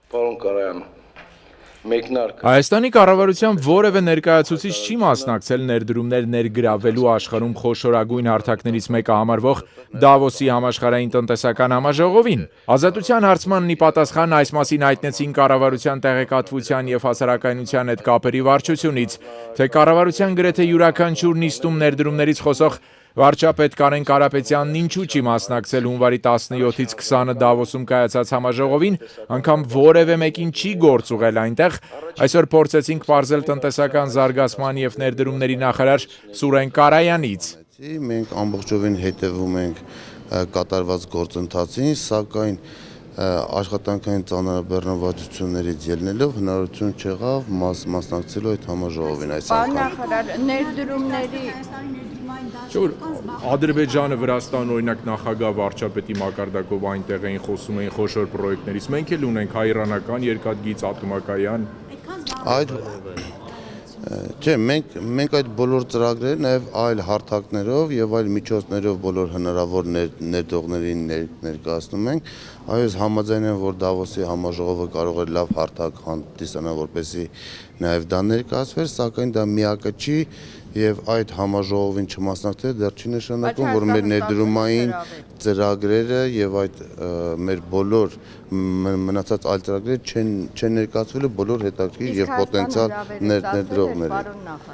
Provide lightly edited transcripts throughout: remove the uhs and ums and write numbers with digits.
Պարոն Կարայան, մեկնարկ։ Հայաստանի կառավարության որևէ ներկայացուցիչ չի մասնակցել ներդրումներ ներգրավելու աշխարհում խոշորագույն հարթակներից մեկը համարվող Դավոսի համաշխարհային տնտեսական համաժողովին։ Ազատության հարցմանն ի պատասխան այս մասին հայտնեցին կառավարության տեղեկատվության և հասարակայնության հետ կապերի վարչությունից, թե կառավարության գրեթե յուրաքանչյուր նիստում ներդրումներից խոսող վարչապետ Կարեն Կարապետյանն ինչու չի մասնակցել հունվարի 17-ից 20-ը Դավոսում կայացած համաժողովին, անգամ որևէ մեկին չի գործ ուղղել այնտեղ, այսօր փորձեցինք պարզել տնտեսական զարգացման և ներդրումների նախարար Սուրեն Կարայանից։ Մենք ամբողջովին հետևում ենք կատարված գործընթացին, սակայն աշխատանքային ծանրաբեռնվածություններից ելնելով հնարավորություն չեղավ մասնակցելու այդ համաժողովին այս անգամ։ Պարոն նախարար, ներդրումների Ադրբեջանը, Վրաստան, օրինակ նախագահ վարչապետի մակարդակով այնտեղ էին խոսում էին խոշոր պրոյեկտներից, մենք էլ ունենք հայ-իրանական երկաթգիծ ատոմակայան։ Չէ, մենք այդ բոլոր ծրագրերը նաև այլ հարթակներով եւ այլ միջոցներով բոլոր հնարավոր ներդրողներին ներկայացնում ենք։ Այս համաձայն եմ, որ Դավոսի համաժողովը կարող է լավ հարթակ հանդիսանալ, որպեսզի նաև դա ներկայացվեր, սակայն դա միակը չի եւ այդ համաժողովին չմասնակցել դեռ չի նշանակում, որ մեր ներդրումային ծրագրերը եւ այդ մեր բոլոր մնացած այլ ծրագրերը չեն ներկայացվել բոլոր հետաքրքիր եւ պոտենցիալ ներդրողների։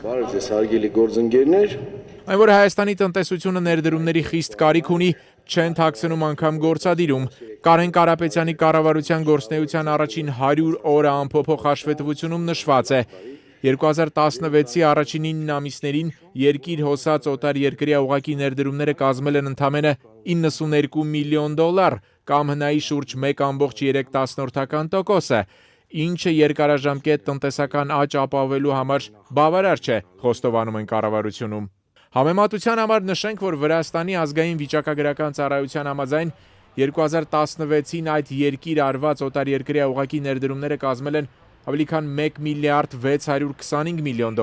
Բարև ձեզ, հարգելի գործընկերներ։ Այն որ Հայաստանի տնտեսությունը ներդրումների խիստ կարիք ունի, չեն թաքցնում անգամ գործադիրում։ Կարեն Կարապետյանի կառավարության գործունեության առաջին 100 օրը անփոփոխ հաշվետվությունում նշված է. 2016-ի առաջին 9 ամիսներին երկիր հոսած օտարերկրյա ուղղակի ներդրումները կազմել են ընդամենը $92 միլիոն, կամ հնայի շուրջ 1,3%, ինչը երկարաժամկետ տնտեսական աճ ապահովելու համար բավարար չէ, խոստովանում են կառավարությունում։ Համեմատության համար նշենք, որ Վրաստանի ազգային վիճակագրական ծառայության համաձայն 2016-ին այդ երկիր արված օտարերկրյա ուղղակի ներդրումները կազմել են ավելի քան $1 միլիարդ 625 միլիոն։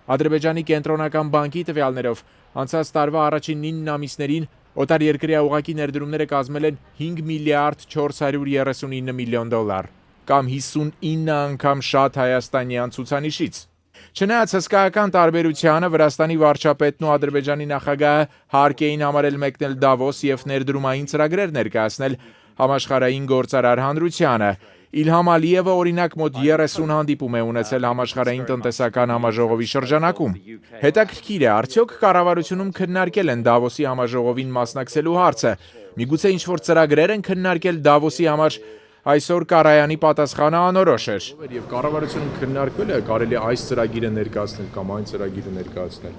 Ադրբեջանի կենտրոնական բանկի տվյալներով անցած տարվա առաջին 9 ամիսներին օտարերկրյա ուղղակի ներդրումները կազմել են $5 միլիարդ 439 միլիոն, կամ 59 անգամ շատ հայաստանյան ցուցանիշից։ Չնայած հսկայական տարբերությանը, Վրաստանի վարչապետն ու Ադրբեջանի նախագահը հարկ էին համարել մեկնել Դավոս և ներդրումային ծրագրեր ներկայացնել համաշխարհային գործարար հանրությանը։ Իլհամ Ալիևը օրինակ մոտ 30 հանդիպում է ունեցել համաշխարհային տնտեսական համաժողովի շրջանակում։ Հետաքրքիր է, արդյոք կառավարությունում քննարկել են Դավոսի համաժողովին մասնակցելու հարցը։ Միգուցե ինչ-որ ծրագրեր են քննարկել Դավոսի համար։ Այսօր Կարայանի պատասխանը անորոշ էր։ Եվ կառավարությունում քննարկվել է կարելի այս ծրագիրը ներկայացնել կամ այն ծրագիրը ներկայացնել։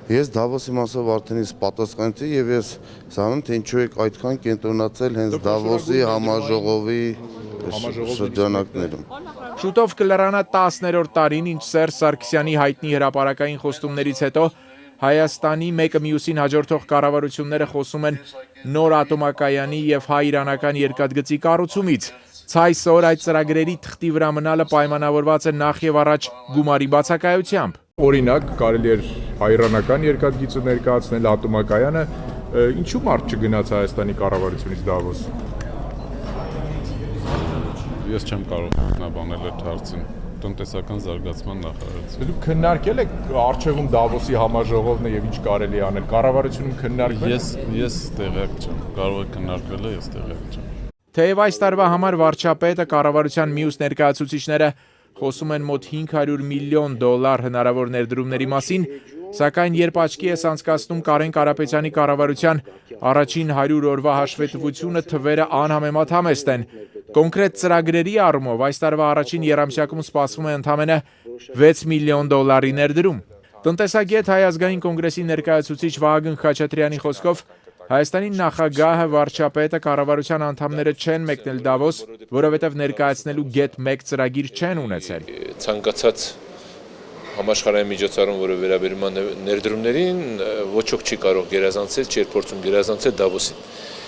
Ես Դավոսի մասով արդեն իսկ պատասխանեցի եւ ես զանում թե ինչու եք այդքան կենտրոնացել հենց Դավոսի համաժողովի շրջանակներում։ Շուտով կլրանա 10-րդ տարին, ինչ Սերժ Սարգսյանի հայտնի հրապարակային խոստումներից հետո Հայաստանի մեկը մյուսին հաջորդող կառավարությունները խոսում են նոր ատոմակայանի և հայ-իրանական երկաթգծի կառուցումից։ Ցայսօր այդ ծրագրերի թղթի վրա մնալը պայմանավորված է նախ եւ առաջ գումարի բացակայությամբ։ Օրինակ, կարելի էր հայ-իրանական երկաթգիծը ներկայացնել, ատոմակայանը, ինչու մարդ չգնաց Հայաստանի կառավարությունից Դավոս։ Ես չեմ կարող բանել այդ հարցին։ Տնտեսական զարգացման նախարարից։ Դուք քննարկել եք առջևում Դավոսի համաժողովն է եւ ինչ կարելի է անել։ Կառավարությունում քննարկվել։ Ես տեղյակ չեմ։ Կարող է քննարկվել է, ես տեղյակ չեմ։ Թեև այս տարվա համար վարչապետը կառավարության մյուս ներկայացուցիչները խոսում են մոտ $500 միլիոն հնարավոր ներդրումների մասին, սակայն երբ աչքի ես անցկացնում Կարեն Կարապետյանի կառավարության առաջին 100 օրվա հաշվետվությունը, թվերը անհամեմատ համեստ են։ Կոնկրետ ծրագրերի առումով այս տարվա առաջին եռամսյակում սպասվում է ընդամենը $6 միլիոն ներդրում։ Տնտեսագետ Հայ ազգային կոնգրեսի ներկայացուցիչ Վահագն Խաչատրյանի խոսքով Հայաստանի նախագահը, վարչապետը, կառավարության անդամները չեն մեկնել Դավոս, որովհետև ներկայացնելու գեթ 1 ծրագիր չեն ունեցել։ Ցանկացած համաշխարհային միջոցառում, որը վերաբերում է ներդրումներին, ոչ ոք չի կարող գերազանցել, չի փորձում գերազանցել Դավոսին։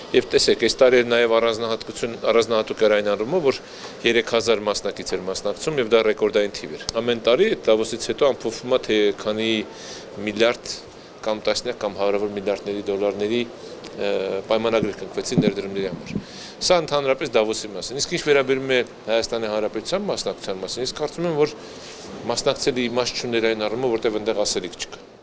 Եվ տեսեք, այս տարի նաև առանձնահատուկ էր այն առումով, որ 3000 մասնակից էր մասնակցում եւ դա ռեկորդային թիվ էր։ Ամեն տարի Դավոսից հետո ամփոփվում է թե քանի միլիարդ կամ տասնյակ կամ հարյուր միլիարդների դոլարների պայմանագրեր կնքվեցին ներդրումների համար։ Սա ընդհանրապես Դավոսի մասին։ Իսկ ինչ վերաբերում է Հայաստանի Հանրապետության մասնակցության մասին, ես կարծում եմ, որ մասնակցելի իմաստ չուներ այն առումով, որտեղ այնտեղ ասելիք չկա։